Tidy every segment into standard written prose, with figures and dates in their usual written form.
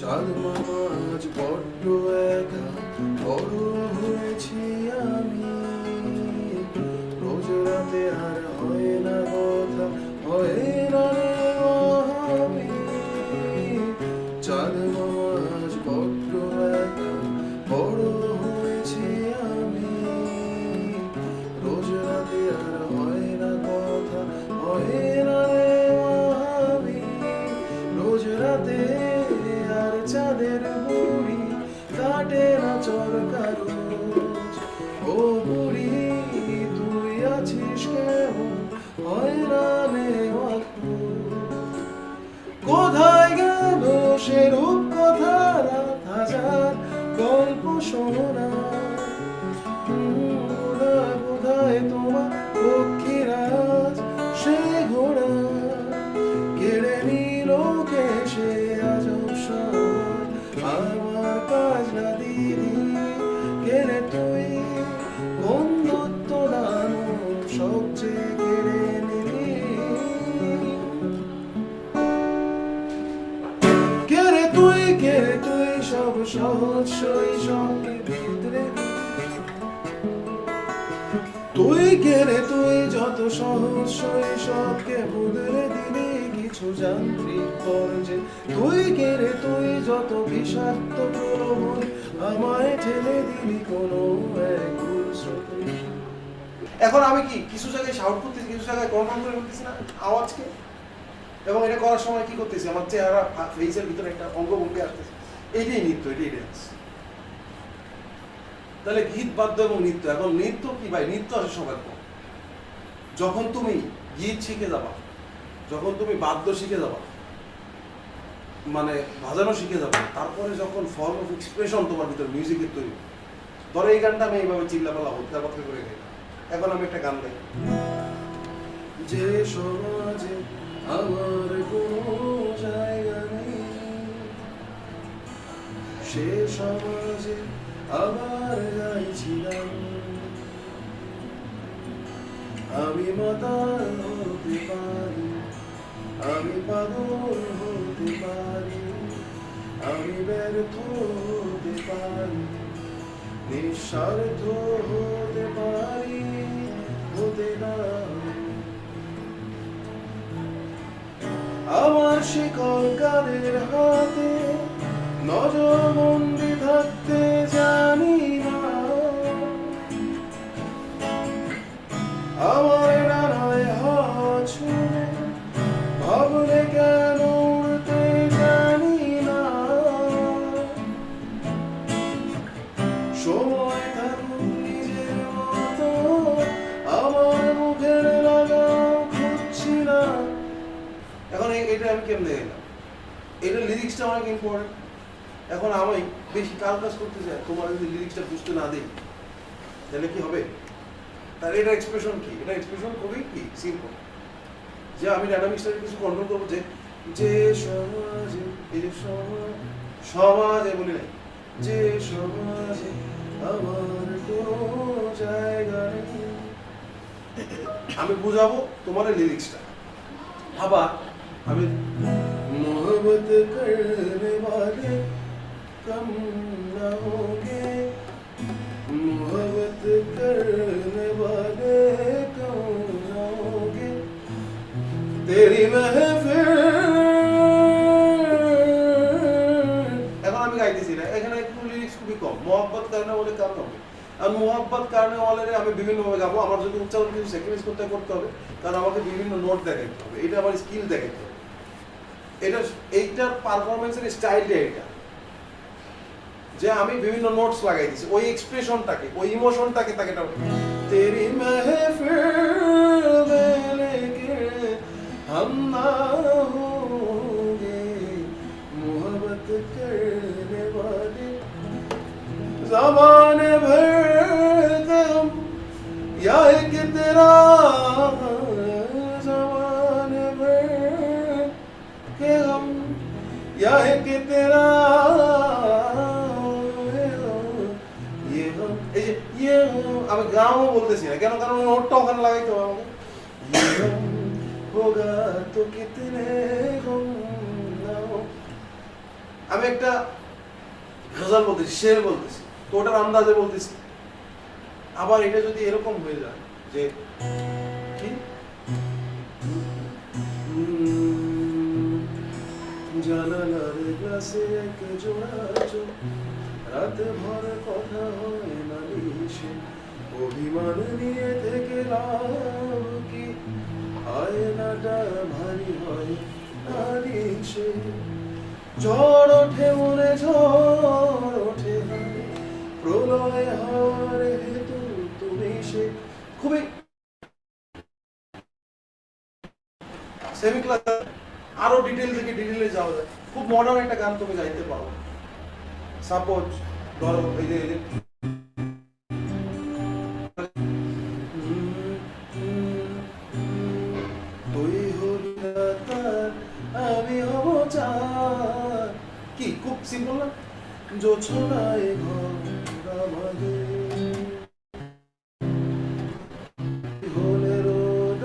চাঁদ মামা আজ বড্ড একা, বড় হয়েছি আমি। রোজ রাতে আর হয় না কথা, হয় না রে আমি। চাঁদ মামা আজ বড্ড একা, বড় হয়েছি আমি। রোজ রাতে আর হয় না কথা, হয় না রে আমি। রোজ রাতে আর চাঁদের বুড়ি কাটে না চরকা রোজ। ও বুড়ি তুই আছিস কেমন, হয় না রে কোথায় গেল সে রূপ কথা, রাত হাজার গল্প শোনা। বোধহয় তোমার পক্ষীরাজ সে ঘোড়া কেড়ে নিল কে সে আজব শহর। আমার কাজ না দিদি গেলে তুই বন্ধুত্ব দানো সবচেয়ে কেড়ে নিলি। কেড়ে তুই সব সহজ শৈশবের ভিতরে। তুই কেড়ে তুই যত সহজ শৈশবকে বদলে দিলি কিছু যান্ত্রিক পর্যায়ে। তুই কেড়ে তুই যত বিষাক্ত প্রলোভন আমায় ঠেলে দিলি কোনো এক ভুল স্রোতে। এখন আমি কি কিছু জায়গায় শাউট করতেছি, কিছু জায়গায় কন্ট্রোল করে করতেছি না আওয়াজকে। এবং এটা করার সময় কি করতেছি, আমার চেহারা ফেসের ভিতরে একটা অঙ্গভঙ্গি আসতেছে। এইটাই নৃত্য, এটাই ডান্স। তাহলে গীত, বাদ্য এবং নৃত্য। এখন নৃত্য কি ভাই, নৃত্য আসে সবার পর। যখন তুমি গীত শিখে যাবা, যখন তুমি বাদ্য শিখে যাবা, মানে বাজানো শিখে যাবে, তারপরে যখন ফর্ম অফ এক্সপ্রেশন তোমার ভিতরে মিউজিকের তৈরি। ধরো এই গানটা আমি এইভাবে চিল্লাপাল্লা হত্যা কথা করে গাই। এখন আমি একটা গান গাই, যে সমাজে আমার কোনো জায়গা নেই, সে সমাজে আবার গাইছিলাম। আমি মাতাল হতে পারি, আমি পাগল হতে পারি, আমি ব্যর্থ হতে পারি, নিঃস্বার্থ হতে পারি, হতে না। আমার শিকল কাদের হাতে নজরবন্দি থাকতে জানি না। আমার ডানায় হাওয়া ছুঁয়ে ভাবলে কেন উড়তে জানি না। সময় থাকুক নিজের মতো, আমার মুখের লাগাও খুঁজছি না। এখন এটা আমি কেমনে গেলাম, এটা লিরিক্সটা অনেক ইম্পর্টেন্ট। এখন আমি বেশি কাজ করতে চাই, তোমার যদি লিরিক্সটা বুঝতে না দিই তাহলে কি হবে? তাহলে এটা এক্সপ্রেশন কি? এটা এক্সপ্রেশন খুবই কি সিম্পল, যে আমি ডায়নামিক্সটাকে কিছু কন্ট্রোল করবো। যে সমাজে, এই যে সমাজে বলি নাই, যে সমাজে আমার কোনো জায়গা নেই। আমি বুঝাবো তোমার লিরিক্সটা। আবার আমি मोहब्बत करने वाले कम ना होंगे, मोहब्बत करने वाले कम ना होंगे, तेरी महफिल। এখন আমি গাইতেছি না, এখানে একটু লিরিক্স খুবই কম। मोहब्बत करने वाले कम ना होंगे, আর मोहब्बत करने वाले আমি বিভিন্নভাবে গাবো। আমার যদি উচ্চারণ কিছু স্যাক্রিফাইস করতে হবে, কারণ আমাকে বিভিন্ন নোট দেখাতে হবে। এটা আমার স্কিল দেখাতে হবে। এটা এইটার পারফরমেন্সের স্টাইলটা এটা, যে আমি বিভিন্ন নোটস লাগাই দিছি ওই এক্সপ্রেশনটাকে, ওই ইমোশনটাকে তাকে তেরি महफिल में लेके हम ना होंगे, मोहब्बत करने वाले ज़माने भर के हम, या एक तेरा ज़माने भर के हम, या एक तेरा আমি গানও বলতেছি না, কেন? কারণ নোটটা ওখানে লাগাইতে হবে আমাকে। होगा तो कितने गम ना हो। আমি একটা গজল বলতেছি, শের বলতেছি, তো ওটার আন্দাজে বলতেছি। আবার এটা যদি এরকম হয়ে যায় যে কি জানালার গ্লাসে এক জোড়া চোখ, রাত ভর কথা হয় না নিশে, অভিমান নিয়ে থেকে লাভ কি, আয়নাটা ভারী হয় না নিশে, ঝড় ওঠে মনে ঝড় ওঠে প্রলয় হওয়ার হেতু তুমি সে। খুবই সেমি ক্লাস, আরো ডিটেল থেকে ডিটেলে যাওয়া যায়। খুব মডার্ন একটা গান তুমি গাইতে পারো। সাপোজ ধরো এই যে তুই হলি তার আমি হব চার, কি খুব সিম্পল না? জোছনায় ঘর আমাদের হলে রোদ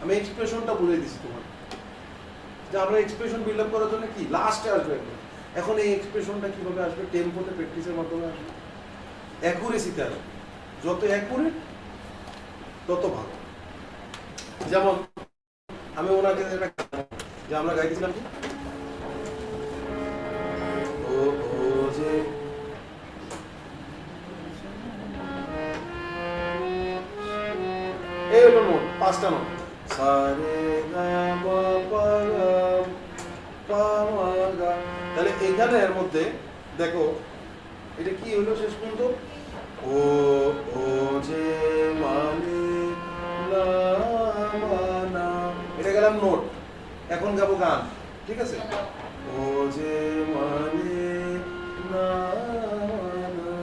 আমি এক্সপ্রেশনটা বলে দিছি তোমার, যে আমরা এক্সপ্রেশন বিল্ড আপ করার জন্য কি লাস্টে আসবে। এখন এই এক্সপ্রেশনটা কিভাবে আসবে? টেম্পোতে প্র্যাকটিসের মাধ্যমে আসবে, অ্যাকুরেসিতে আসবে। যত অ্যাকুরেট তত ভালো। যেমন আমি ওনাকে একটা যে আমরা গাইতেছিলাম কি ও ও যে এই হলো নোট, 5টা নোট, সারে গা মা পা গা পা মা গা। তাহলে এখানে এর মধ্যে দেখো এটা কি হলো শেষ পর্যন্ত, ও ও যে মানে না মানা, এটা গেলাম নোট। এখন গাবো গান, ঠিক আছে? ও যে মানে না মানা,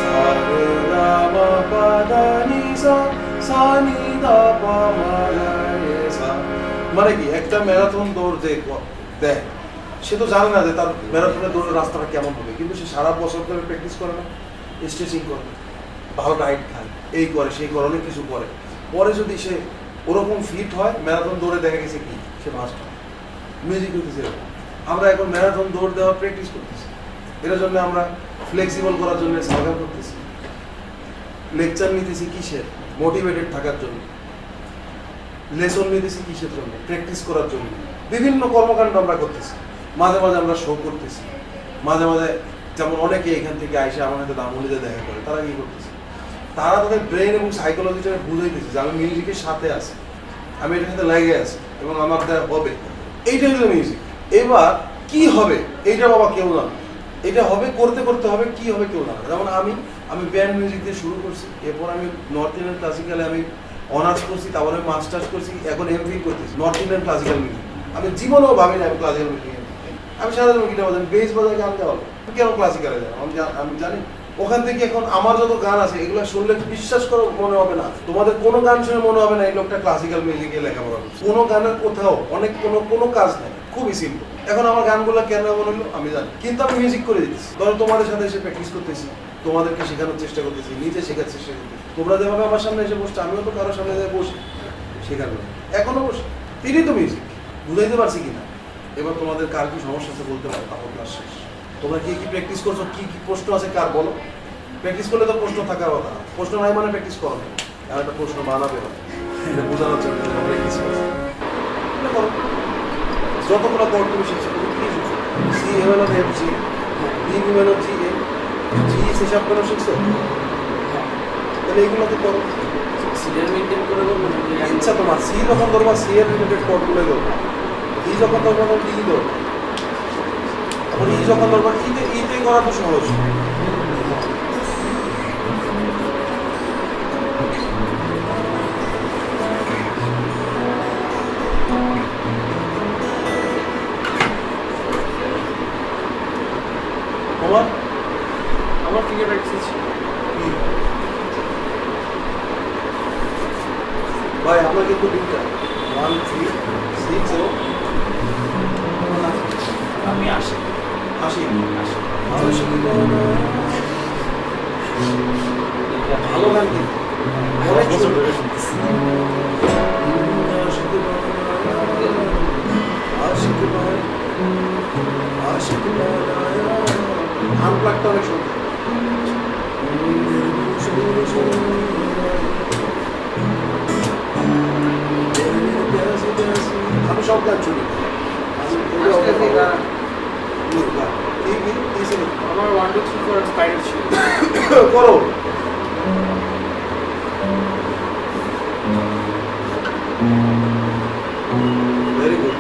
সা রে গা মা পা দা নি সা, সা নি দা পা মা গা রে সা। মানে কি একটা ম্যারাথন দৌড় যে দেয়, সে তো জানে না যে তার ম্যারাথনের দৌড়ের রাস্তাটা কেমন হবে, কিন্তু সে সারা বছর ধরে প্র্যাকটিস করে না, স্ট্রেচিং করে, ভালো ডায়েট খায়, এই করে সেই করে, অনেক কিছু করে। পরে যদি সে ওরকম ফিট হয়, ম্যারাথন দৌড়ে দেখা গেছে কি সে ফার্স্ট হয়। মিউজিক করতেছে এরকম। আমরা এখন ম্যারাথন দৌড় দেওয়ার প্র্যাকটিস করতেছি, এটার জন্য আমরা ফ্লেক্সিবল করার জন্য সার্ভে করতেছি, লেকচার নিতেছি কিসের? মোটিভেটেড থাকার জন্য। লেসন নিতেছি কিসের জন্য? প্র্যাকটিস করার জন্য। বিভিন্ন কর্মকাণ্ড আমরা করতেছি, মাঝে মাঝে আমরা শো করতেছি, মাঝে মাঝে যেমন অনেকে এখান থেকে আইসে আমার সাথে দামুলিতে দেখা করে, তারা কি করতেছে? তারা তাদের ব্রেন এবং সাইকোলজিটাকে বুঝাইতেছে যে আমি মিউজিকের সাথে আছি, আমি এটার সাথে লেগে আছি এবং আমার দ্বারা হবে। এইটাই হলো মিউজিক। এবার কি হবে এইটা বাবা কেউ জানে, এটা হবে করতে করতে হবে, কি হবে কেউ জানে। যেমন আমি ব্যান্ড মিউজিক দিয়ে শুরু করছি, এরপর আমি নর্থ ইন্ডিয়ান ক্লাসিক্যালে আমি অনার্স করছি, তারপরে মাস্টার্স করছি, এখন এমফিল করতেছি নর্থ ইন্ডিয়ান ক্লাসিক্যাল মিউজিক। আমি জীবনেও ভাবি না আমি ক্লাসিক্যাল মিউজিক, আমি সাধারণ গিটার বাজাই, বেস বাজাই, গান গাওয়া, কেন ক্লাসিক্যালে যাবো? আমি জানি ওখান থেকে এখন আমার যত গান আছে এগুলো শুনলে বিশ্বাস করো মনে হবে না, তোমাদের কোনো গান শুনে মনে হবে না এই লোকটা ক্লাসিক্যাল মিউজিকে লেখাপড়া করছে। কোনো গানের কোথাও অনেক কোনো কাজ নেই, খুবই সিম্পল। এখন আমার গানগুলো কেন এমন হলো আমি জানি, কিন্তু আমি মিউজিক করে দিচ্ছি। ধরো তোমাদের সাথে এসে প্র্যাকটিস করতেছি, তোমাদেরকে শেখানোর চেষ্টা করতেছি, নিজে শেখার চেষ্টা করতেছি। তোমরা যেভাবে আমার সামনে এসে বসছো, আমিও তো কারোর সামনে যেয়ে বসি, শেখানো এখনো বসি। তিনি তো মিউজিক বুঝাইতে পারছি কিনা? এবার তোমাদের কার কি সমস্যা আছে বলতে পারো, তারপর ক্লাস শেষ। তোমরা কি কি প্র্যাকটিস করছো, কি কি প্রশ্ন আছে কার বলো? প্র্যাকটিস করলে তো প্রশ্ন থাকার কথা, প্রশ্ন নাই মানে প্র্যাকটিস করো না, আর একটা প্রশ্ন বানাবে এটা বোঝানোর জন্য প্র্যাকটিস করছো। যতগুলো কোড তুমি শিখছো, তুমি কি শিখছো? C M L F G, B M L G A, G হিসাব করে শিখছো, তাহলে এইগুলো তো করো। সিরিয়াল মেনটেন করে বলবো, ইচ্ছা তোমার সি যখন ধরবা সি এর রিলেটেড কোডগুলো ধরবো, ই যখন ধরবা তখন ই ধরবো, তখন ই যখন ধরবা ইতে করা তো সহজ। আমার ফিঙ্গার প্র্যাকটিস ভাই আমরা কিন্তু দুইটা 1 3 6 এবং আমি আসি ভালো গান কিন্তু অনেক বছর ধরে শুনতেছি। আশিক ভাই আশিক বানায়া আনপ্লাগটা অনেক সুন্দর আমি সব গান শুনি আমার 1 2 3 4 এক্সপায়ার ছিল করো very good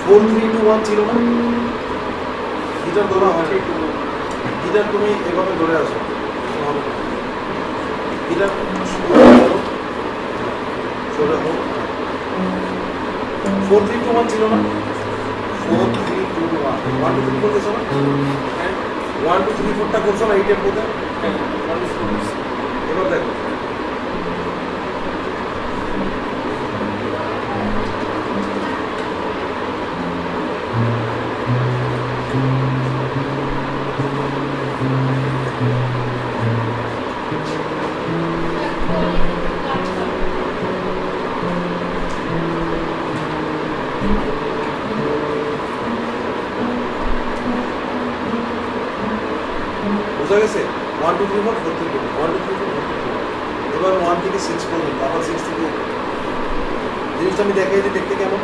four three two one ছিল না গিটার ধরা হয় গিটার তুমি এভাবে ধরে আসো গিটার সোজা হোক 4-3-2-1 ছিল না 4-3-2-1 1-2-3 করতেছো না হ্যাঁ 1-2-3-4টা করছো না এই টেম্পোতে হ্যাঁ 1 2 3 এবার দেখো বোঝা গেছে 1-2-3-4 4-3-2 1-2-3-4 এবার 1 থেকে 6 পর্যন্ত আবার 6 থেকে জিনিসটা আমি দেখাই যে দেখতে কেমন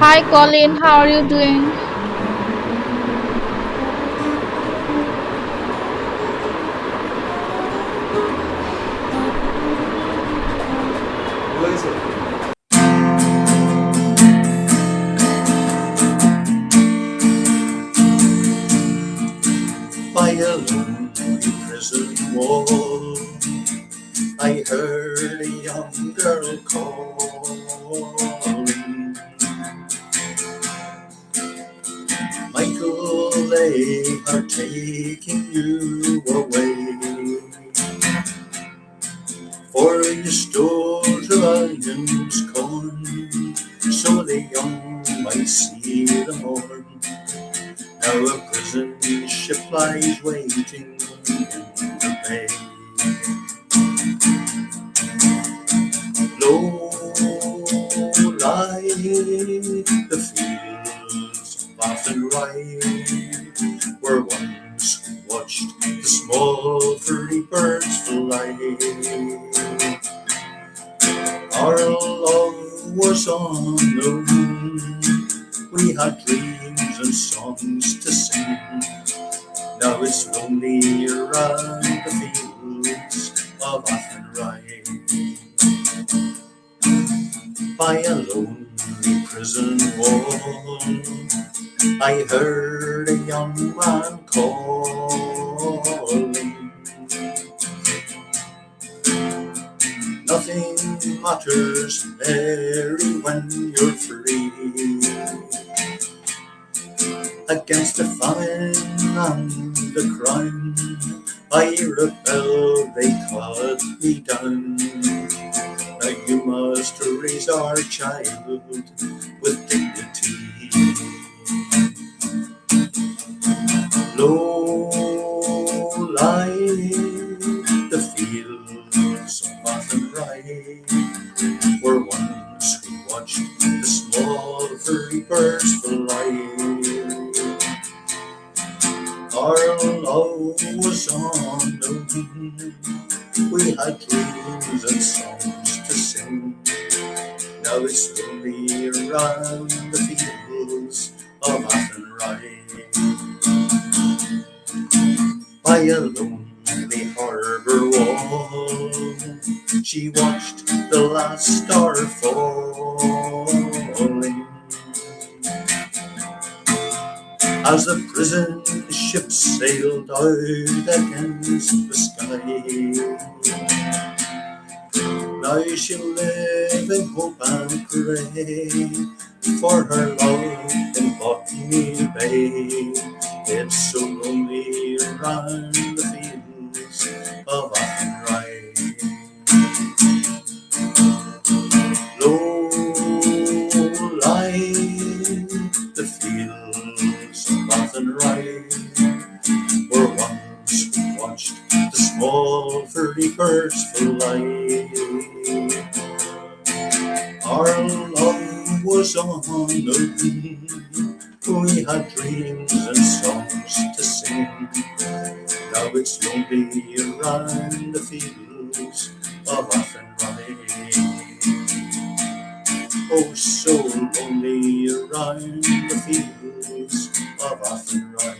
Hi Colin, how are you doing? বোঝা গেছে By a lonely prison wall, I heard a young girl calling. Michael, they are taking you away, for you stole the lion's corn, so the young might see the morn. Now a prison ship lies waiting in the bay. Low lie the fields of Athenry, where once we watched the small furry birds fly. Our love was unknown, we had dreams and songs to sing. Now it's lonely around the fields of Athenry. By a lonely prison wall, I heard a young man calling. Nothing matters, Mary, when you're free. Against the famine and the crime, I rebelled, they cut me down. Now you must raise our child with dignity. Low lie the fields of Athenry, where once we watched the small furry birds fly. Our love was unknown, we had dreams and songs to sing. Now it's lonely around the fields of Athenry. By a lonely harbour wall, she watched the last star falling. As the prison ship sailed out against the sky, now she'll live in hope and pray for her love in Botany Bay. It's so lonely around the fields of Athenry. Low lie the fields of Athenry, where once we watched the small furry birds fly. Our love was on the wing, we had dreams and songs to sing. Now it's lonely around the fields of Athenry. Oh, so lonely around the fields of Athenry.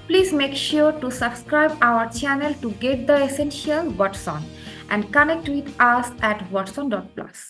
Please make sure to subscribe our channel to get the essential What's On and connect with us at whatson.plus.